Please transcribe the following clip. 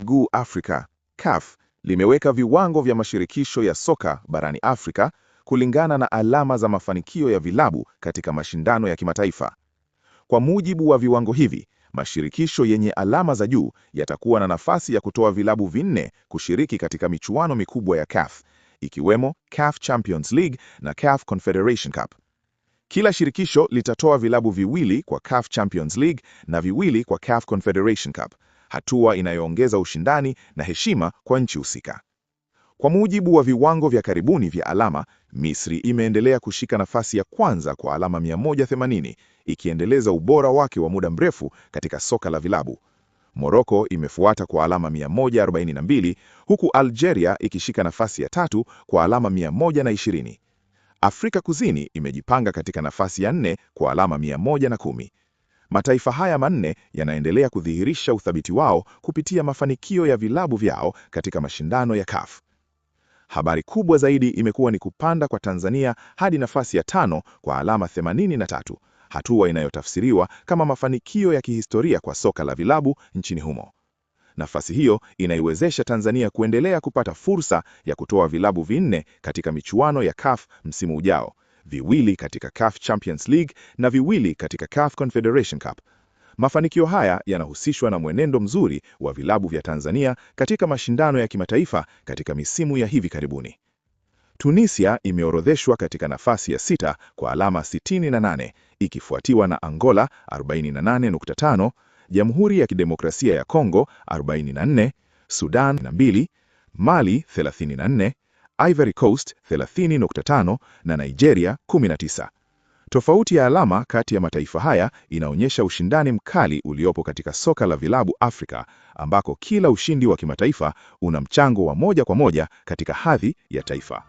Miguu Afrika, CAF, limeweka viwango vya mashirikisho ya soka barani Afrika kulingana na alama za mafanikio ya vilabu katika mashindano ya kimataifa. Kwa mujibu wa viwango hivi, mashirikisho yenye alama za juu yatakuwa na nafasi ya kutoa vilabu vinne kushiriki katika michuano mikubwa ya CAF, ikiwemo CAF Champions League na CAF Confederation Cup. Kila shirikisho litatoa vilabu viwili kwa CAF Champions League na viwili kwa CAF Confederation Cup, hatua inayoongeza ushindani na heshima kwa nchi husika. Kwa mujibu wa viwango vya karibuni vya alama, Misri imeendelea kushika nafasi ya kwanza kwa alama 180, ikiendeleza ubora wake wa muda mrefu katika soka la vilabu. Morocco imefuata kwa alama 142, huku Algeria ikishika nafasi ya tatu kwa alama 120. Afrika Kusini imejipanga katika nafasi ya 4 kwa alama 110. Mataifa haya manne yanaendelea kudhihirisha uthabiti wao kupitia mafanikio ya vilabu vyao katika mashindano ya CAF. Habari kubwa zaidi imekuwa ni kupanda kwa Tanzania hadi nafasi ya 5 kwa alama 83, hatua inayotafsiriwa kama mafanikio ya kihistoria kwa soka la vilabu nchini humo. Nafasi hiyo inaiwezesha Tanzania kuendelea kupata fursa ya kutoa vilabu vinne katika michuano ya CAF msimu ujao, viwili katika CAF Champions League na viwili katika CAF Confederation Cup. Mafanikio haya yanahusishwa na mwenendo mzuri wa vilabu vya Tanzania katika mashindano ya kimataifa katika misimu ya hivi karibuni. Tunisia imeorodheshwa katika nafasi ya 6 kwa alama 68, ikifuatiwa na Angola 48.5, Jamhuri ya Kidemokrasia ya Kongo 44, Sudan 2, Mali 34, Ivory Coast 30.5 na Nigeria 19. Tofauti ya alama kati ya mataifa haya inaonyesha ushindani mkali uliopo katika soka la vilabu Afrika, ambako kila ushindi wa kimataifa una mchango wa moja kwa moja katika hadhi ya taifa.